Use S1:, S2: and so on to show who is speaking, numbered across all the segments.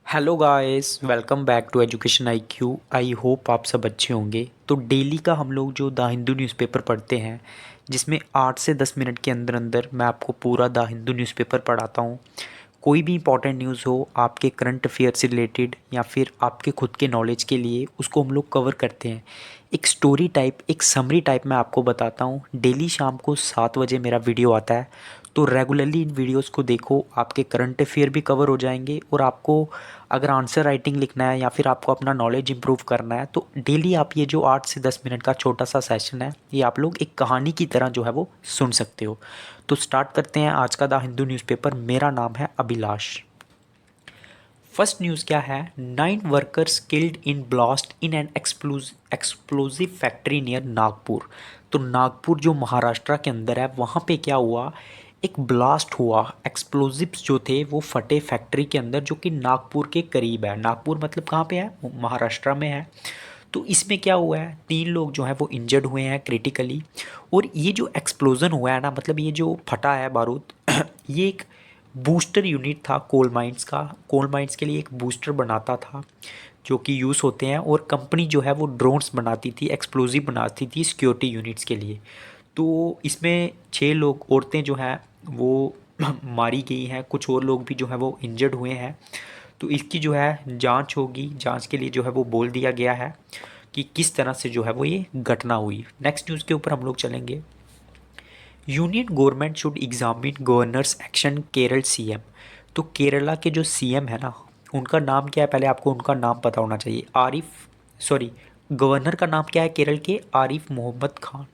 S1: Hello guys, welcome back to education IQ. I hope आप सब अच्छे होंगे। तो डेली का हम लोग जो द हिंदू न्यूज़पेपर पढ़ते हैं, जिसमें 8 से 10 मिनट के अंदर अंदर मैं आपको पूरा द हिंदू न्यूज़पेपर पढ़ाता हूँ। कोई भी इंपॉर्टेंट न्यूज़ हो आपके करंट अफेयर से रिलेटेड या फिर आपके खुद के नॉलेज के लिए, उसको हम लोग कवर करते हैं। एक स्टोरी टाइप, एक समरी टाइप मैं आपको बताता हूँ। डेली शाम को 7 बजे मेरा वीडियो आता है, तो रेगुलरली इन वीडियोस को देखो। आपके करंट अफेयर भी कवर हो जाएंगे और आपको अगर आंसर राइटिंग लिखना है या फिर आपको अपना नॉलेज इंप्रूव करना है, तो डेली आप ये जो 8 से 10 मिनट का छोटा सा सेशन है, ये आप लोग एक कहानी की तरह जो है वो सुन सकते हो। तो स्टार्ट करते हैं आज का द हिंदू न्यूज़पेपर। मेरा नाम है अभिलाष। फर्स्ट न्यूज़ क्या है? 9 workers killed in blast in an explosive factory near Nagpur. तो नागपुर जो महाराष्ट्र के अंदर है, वहाँ पे क्या हुआ? एक ब्लास्ट हुआ। एक्सप्लोजिव्स जो थे वो फटे फैक्ट्री के अंदर, जो कि नागपुर के करीब है। नागपुर मतलब कहाँ पे है? महाराष्ट्र में है। तो इसमें क्या हुआ है, 3 लोग जो हैं वो इंजर्ड हुए हैं क्रिटिकली। और ये जो एक्सप्लोजन हुआ है ना, मतलब ये जो फटा है बारूद ये एक बूस्टर यूनिट था कोल माइंस का। कोल माइंस के लिए एक बूस्टर बनाता था जो कि यूज़ होते हैं, और कंपनी जो है वो ड्रोन्स बनाती थी, एक्सप्लोजिव बनाती थी सिक्योरिटी यूनिट्स के लिए। तो इसमें 6 लोग, औरतें जो हैं वो मारी गई हैं, कुछ और लोग भी जो है वो इंजर्ड हुए हैं। तो इसकी जो है जांच होगी। जांच के लिए जो है वो बोल दिया गया है कि किस तरह से जो है वो ये घटना हुई। नेक्स्ट न्यूज़ के ऊपर हम लोग चलेंगे। Union government should examine governors action Kerala CM. तो केरला के जो सीएम है ना, उनका नाम क्या है? पहले आपको उनका नाम पता होना चाहिए। आरिफ, सॉरी, गवर्नर का नाम क्या है केरल के? आरिफ मोहम्मद खान।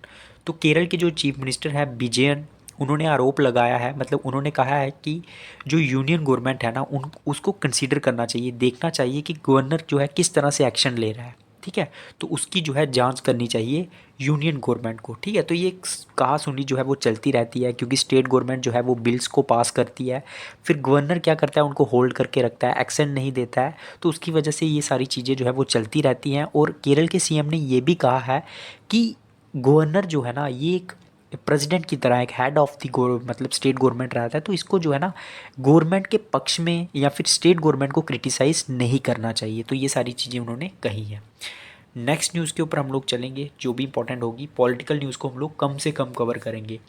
S1: तो केरल के जो चीफ मिनिस्टर है विजयन, उन्होंने आरोप लगाया है, मतलब उन्होंने कहा है कि जो यूनियन गवर्नमेंट है ना, उन उसको कंसीडर करना चाहिए, देखना चाहिए कि गवर्नर जो है किस तरह से एक्शन ले रहा है। ठीक है, तो उसकी जो है जांच करनी चाहिए यूनियन गवर्नमेंट को। ठीक है, तो ये कहा सुनी जो है वो चलती रहती है, क्योंकि स्टेट गवर्नमेंट जो है वो बिल्स को पास करती है, फिर गवर्नर क्या करता है, उनको होल्ड करके रखता है, एक्शन नहीं देता है। तो उसकी वजह से ये सारी चीज़ें जो है वो चलती रहती हैं। और केरल के सीएम ने ये भी कहा है कि गवर्नर जो है ना, ये एक प्रेसिडेंट की तरह, एक हेड ऑफ द मतलब स्टेट गवर्नमेंट रहता है। तो इसको जो है ना गवर्नमेंट के पक्ष में या फिर स्टेट गवर्नमेंट को क्रिटिसाइज़ नहीं करना चाहिए। तो ये सारी चीज़ें उन्होंने कही हैं। नेक्स्ट न्यूज़ के ऊपर हम लोग चलेंगे, जो भी इंपॉर्टेंट होगी। पॉलिटिकल न्यूज़ को हम लोग कम से कम कवर करेंगे।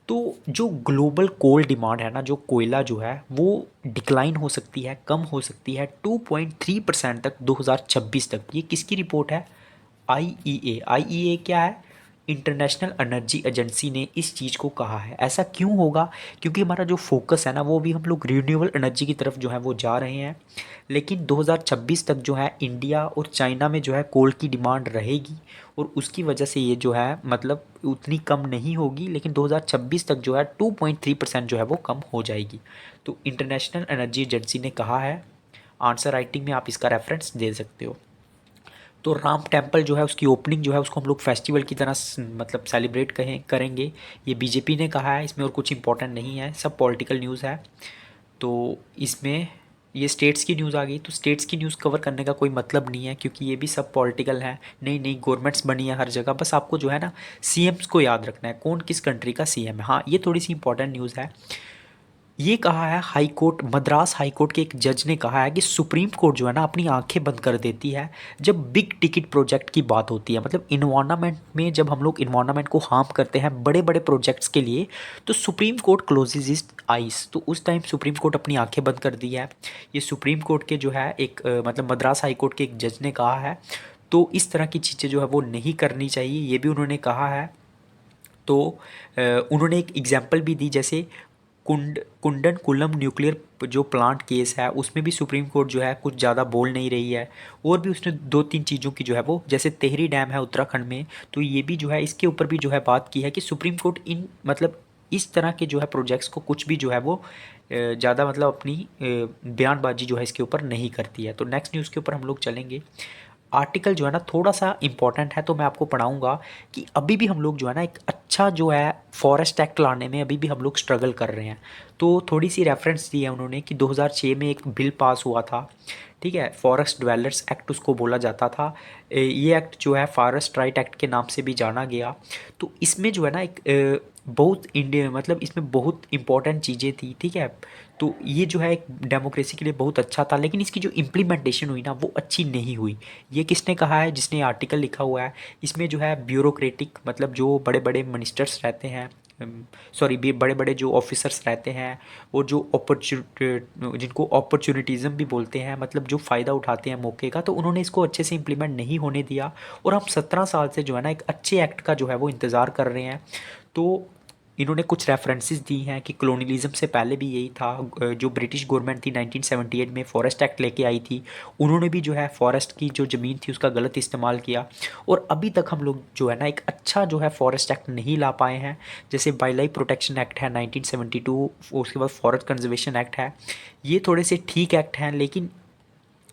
S1: तो जो ग्लोबल कोल डिमांड है ना, जो कोयला जो है वो डिक्लाइन हो सकती है, कम हो सकती है 2.3% तक 2026 तक। ये किसकी रिपोर्ट है? आईईए। आईईए क्या है? इंटरनेशनल एनर्जी एजेंसी ने इस चीज़ को कहा है। ऐसा क्यों होगा? क्योंकि हमारा जो फोकस है ना, वो भी हम लोग रिन्यूएबल एनर्जी की तरफ जो है वो जा रहे हैं। लेकिन 2026 तक जो है इंडिया और चाइना में जो है कोल की डिमांड रहेगी, और उसकी वजह से ये जो है मतलब उतनी कम नहीं होगी, लेकिन 2026 तक जो है 2.3% जो है वो कम हो जाएगी। तो इंटरनेशनल एनर्जी एजेंसी ने कहा है। आंसर राइटिंग में आप इसका रेफरेंस दे सकते हो। तो राम टेम्पल जो है उसकी ओपनिंग जो है उसको हम लोग फेस्टिवल की तरह मतलब सेलिब्रेट करेंगे। ये बीजेपी ने कहा है, इसमें और कुछ इंपॉर्टेंट नहीं है, सब पॉलिटिकल न्यूज़ है। तो इसमें ये स्टेट्स की न्यूज़ आ गई। तो स्टेट्स की न्यूज़ कवर करने का कोई मतलब नहीं है, क्योंकि ये भी सब पॉलिटिकल है। नई नई गवर्नमेंट्स बनी है हर जगह। बस आपको जो है ना सीएम्स को याद रखना है, कौन किस कंट्री का सीएम है। हाँ, ये थोड़ी सी इंपॉर्टेंट न्यूज़ है। ये कहा है high court, Madras high court के एक जज ने कहा है कि सुप्रीम कोर्ट जो है ना अपनी आंखें बंद कर देती है जब बिग टिकट प्रोजेक्ट की बात होती है। मतलब इन्वायरमेंट में जब हम लोग इन्वायरमेंट को हार्म करते हैं बड़े बड़े प्रोजेक्ट्स के लिए, तो supreme court closes is eyes. तो उस टाइम सुप्रीम कोर्ट अपनी आंखें बंद कर दी है। ये सुप्रीम कोर्ट के जो है एक मतलब मद्रास हाई कोर्ट के एक जज ने कहा है। तो इस तरह की चीज़ें जो है वो नहीं करनी चाहिए, ये भी उन्होंने कहा है। तो उन्होंने एक एग्जाम्पल भी दी, जैसे कुंडन कुल्लम न्यूक्लियर जो प्लांट केस है, उसमें भी सुप्रीम कोर्ट जो है कुछ ज़्यादा बोल नहीं रही है। और भी उसने 2-3 चीज़ों की जो है वो, जैसे तेहरी डैम है उत्तराखंड में, तो ये भी जो है इसके ऊपर भी जो है बात की है कि सुप्रीम कोर्ट इन मतलब इस तरह के जो है प्रोजेक्ट्स को कुछ भी जो है वो ज़्यादा मतलब अपनी बयानबाजी जो है इसके ऊपर नहीं करती है। तो नेक्स्ट न्यूज़ के ऊपर हम लोग चलेंगे। आर्टिकल जो है ना थोड़ा सा इंपॉर्टेंट है, तो मैं आपको पढ़ाऊंगा कि अभी भी हम लोग जो है ना एक अच्छा जो है फॉरेस्ट एक्ट लाने में अभी भी हम लोग स्ट्रगल कर रहे हैं। तो थोड़ी सी रेफरेंस दी है उन्होंने कि 2006 में एक बिल पास हुआ था। ठीक है, फॉरेस्ट ड्वेलर्स एक्ट उसको बोला जाता था। ये एक्ट जो है फॉरेस्ट राइट एक्ट के नाम से भी जाना गया। तो इसमें जो है ना एक बहुत इंडिया मतलब इसमें बहुत इंपॉर्टेंट चीज़ें थी। ठीक है, तो ये जो है एक डेमोक्रेसी के लिए बहुत अच्छा था, लेकिन इसकी जो इम्प्लीमेंटेशन हुई ना वो अच्छी नहीं हुई। ये किसने कहा है? जिसने आर्टिकल लिखा हुआ है। इसमें जो है ब्यूरोक्रेटिक, मतलब जो बड़े बड़े मिनिस्टर्स रहते हैं, सॉरी, बड़े बड़े जो ऑफिसर्स रहते हैं, और जो जिनको अपॉर्चुनिटीज़म भी बोलते हैं, मतलब जो फ़ायदा उठाते हैं मौके का, तो उन्होंने इसको अच्छे से इम्प्लीमेंट नहीं होने दिया। और हम 17 साल से जो है ना एक अच्छे एक्ट का जो है वो इंतज़ार कर रहे हैं। तो इन्होंने कुछ रेफरेंसेस दी हैं कि कॉलोनियलिज्म से पहले भी यही था। जो ब्रिटिश गवर्नमेंट थी 1978 में फॉरेस्ट एक्ट लेके आई थी, उन्होंने भी जो है फॉरेस्ट की जो ज़मीन थी उसका गलत इस्तेमाल किया। और अभी तक हम लोग जो है ना एक अच्छा जो है फॉरेस्ट एक्ट नहीं ला पाए हैं। जैसे वाइल्ड लाइफ प्रोटेक्शन एक्ट है 1972, उसके बाद फॉरेस्ट कंजर्वेशन एक्ट है। ये थोड़े से ठीक एक्ट हैं, लेकिन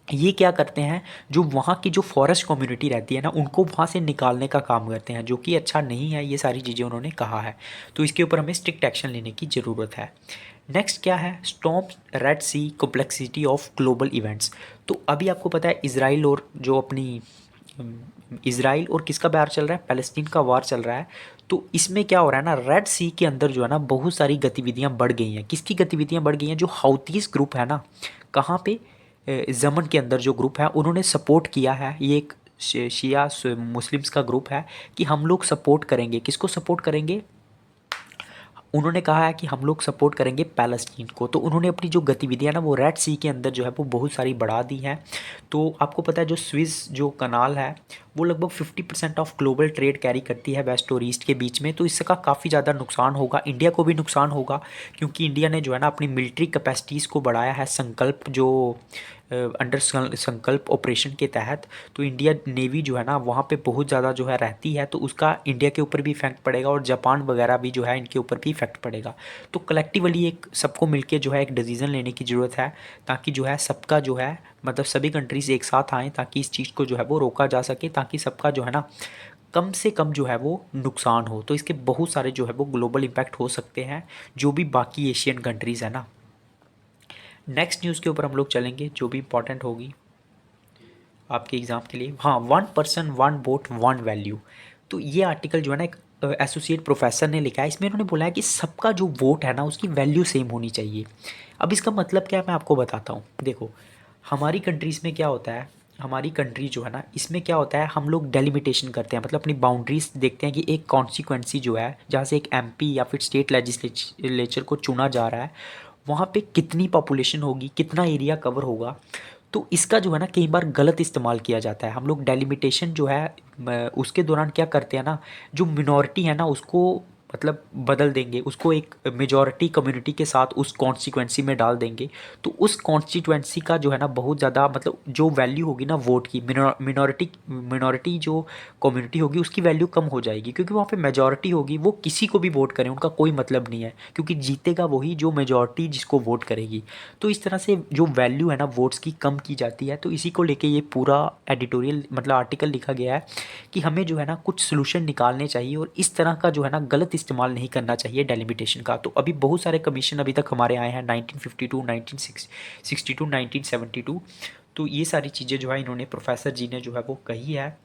S1: ये क्या करते हैं, जो वहाँ की जो फॉरेस्ट कम्युनिटी रहती है ना उनको वहाँ से निकालने का काम करते हैं, जो कि अच्छा नहीं है। ये सारी चीज़ें उन्होंने कहा है, तो इसके ऊपर हमें स्ट्रिक्ट एक्शन लेने की ज़रूरत है। नेक्स्ट क्या है? Stop Red Sea complexity of global events. तो अभी आपको पता है इसराइल और जो अपनी इसराइल और किसका वार चल रहा है? पैलेस्टीन का वार चल रहा है। तो इसमें क्या हो रहा है ना, रेड सी के अंदर जो है ना बहुत सारी गतिविधियां बढ़ गई हैं। किसकी गतिविधियां बढ़ गई हैं? जो हाउतीस ग्रुप है ना, कहाँ पे? यमन के अंदर जो ग्रुप है उन्होंने सपोर्ट किया है। ये एक शिया मुस्लिम्स का ग्रुप है कि हम लोग सपोर्ट करेंगे। किसको सपोर्ट करेंगे? उन्होंने कहा है कि हम लोग सपोर्ट करेंगे पैलेस्टीन को। तो उन्होंने अपनी जो गतिविधियां ना वो रेड सी के अंदर जो है वो बहुत सारी बढ़ा दी हैं। तो आपको पता है जो स्विस जो कनाल है वो लगभग 50% ऑफ ग्लोबल ट्रेड कैरी करती है वेस्ट और ईस्ट के बीच में। तो इसका काफ़ी ज़्यादा नुकसान होगा, इंडिया को भी नुकसान होगा, क्योंकि इंडिया ने जो है ना अपनी मिलिट्री कैपेसिटीज़ को बढ़ाया है संकल्प जो अंडर संकल्प ऑपरेशन के तहत। तो इंडिया नेवी जो है ना वहाँ पे बहुत ज़्यादा जो है रहती है, तो उसका इंडिया के ऊपर भी इफेक्ट पड़ेगा, और जापान वगैरह भी जो है इनके ऊपर भी इफेक्ट पड़ेगा। तो कलेक्टिवली एक सबको मिलके जो है एक डिसीज़न लेने की ज़रूरत है, ताकि जो है सबका जो है मतलब सभी कंट्रीज़ एक साथ आएँ, ताकि इस चीज़ को जो है वो रोका जा सके, ताकि सबका जो है ना कम से कम जो है वो नुकसान हो। तो इसके बहुत सारे जो है वो ग्लोबल इम्पैक्ट हो सकते हैं, जो भी बाकी एशियन कंट्रीज़ है ना। नेक्स्ट न्यूज़ के ऊपर हम लोग चलेंगे जो भी इंपॉर्टेंट होगी आपके एग्ज़ाम के लिए। हाँ, 1 पर्सन 1 वोट 1 वैल्यू। तो ये आर्टिकल जो है ना एक एसोसिएट प्रोफेसर ने लिखा है। इसमें उन्होंने बोला है कि सबका जो वोट है ना उसकी वैल्यू सेम होनी चाहिए। अब इसका मतलब क्या है मैं आपको बताता हूँ। देखो, हमारी कंट्रीज़ में क्या होता है, हमारी कंट्री जो है ना इसमें क्या होता है, हम लोग डेलिमिटेशन करते हैं, मतलब अपनी बाउंड्रीज देखते हैं कि एक कॉन्सिक्वेंसी जो है जहाँ से एक एमपी या फिर स्टेट लेजिस्लेचर को चुना जा रहा है, वहाँ पे कितनी पॉपुलेशन होगी, कितना एरिया कवर होगा। तो इसका जो है ना कई बार गलत इस्तेमाल किया जाता है। हम लोग डेलिमिटेशन जो है उसके दौरान क्या करते हैं ना, जो मिनॉरिटी है ना उसको मतलब बदल देंगे, उसको एक मेजॉरिटी कम्युनिटी के साथ उस कॉन्स्टिट्यूएंसी में डाल देंगे। तो उस कॉन्स्टिट्यूएंसी का जो है ना बहुत ज़्यादा मतलब जो वैल्यू होगी ना वोट की, मिनॉरिटी जो कम्युनिटी होगी उसकी वैल्यू कम हो जाएगी, क्योंकि वहाँ पे मेजॉरिटी होगी, वो किसी को भी वोट करें उनका कोई मतलब नहीं है, क्योंकि जीतेगा वही जो मेजॉरिटी जिसको वोट करेगी। तो इस तरह से जो वैल्यू है ना वोट्स की कम की जाती है। तो इसी को लेके ये पूरा एडिटोरियल मतलब आर्टिकल लिखा गया है कि हमें जो है ना कुछ सोल्यूशन निकालने चाहिए, और इस तरह का जो है ना गलत इस्तेमाल नहीं करना चाहिए डेलिमिटेशन का। तो अभी बहुत सारे कमीशन अभी तक हमारे आए हैं 1952, 1962, 1972। तो ये सारी चीज़ें जो है इन्होंने प्रोफेसर जी ने जो है वो कही है।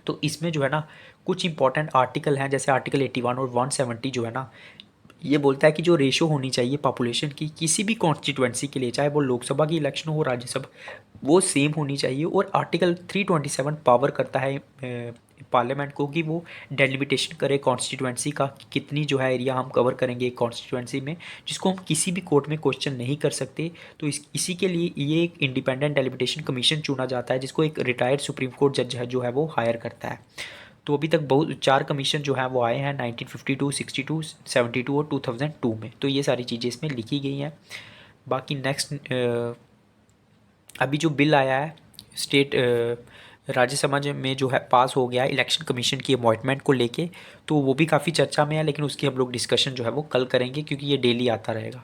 S1: तो इसमें जो है ना कुछ इंपॉर्टेंट आर्टिकल हैं, जैसे आर्टिकल 81 और 170 जो है ना ये बोलता है कि जो रेशो होनी चाहिए पॉपुलेशन की किसी भी कॉन्स्टिट्यूएंसी के लिए, चाहे वो लोकसभा की इलेक्शन हो राज्यसभा, वो सेम होनी चाहिए। और आर्टिकल 327 पावर करता है पार्लियामेंट को कि वो डेलिमिटेशन करे कॉन्स्टिट्यूएंसी का कि कितनी जो है एरिया हम कवर करेंगे एक कॉन्स्टिट्यूएंसी में, जिसको हम किसी भी कोर्ट में क्वेश्चन नहीं कर सकते। तो इसी के लिए ये एक इंडिपेंडेंट डेलिमिटेशन कमीशन चुना जाता है, जिसको एक रिटायर्ड सुप्रीम कोर्ट जज है जो है वो हायर करता है। तो अभी तक बहुत 4 कमीशन जो है वो आए हैं 1952, 62, 72 और 2002 में। तो ये सारी चीज़ें इसमें लिखी गई हैं। बाकी नेक्स्ट अभी जो बिल आया है स्टेट राज्यसभा में जो है पास हो गया है इलेक्शन कमीशन की अपॉइंटमेंट को लेके, तो वो भी काफ़ी चर्चा में है, लेकिन उसकी हम लोग डिस्कशन जो है वो कल करेंगे, क्योंकि ये डेली आता रहेगा।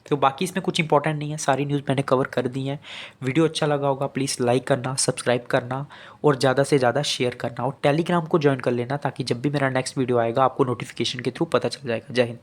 S1: तो बाकी इसमें कुछ इंपॉर्टेंट नहीं है, सारी न्यूज़ मैंने कवर कर दी है। वीडियो अच्छा लगा होगा प्लीज़ लाइक करना, सब्सक्राइब करना और ज़्यादा से ज़्यादा शेयर करना, और टेलीग्राम को ज्वाइन कर लेना, ताकि जब भी मेरा नेक्स्ट वीडियो आएगा आपको नोटिफिकेशन के थ्रू पता चल जाएगा। जय हिंद।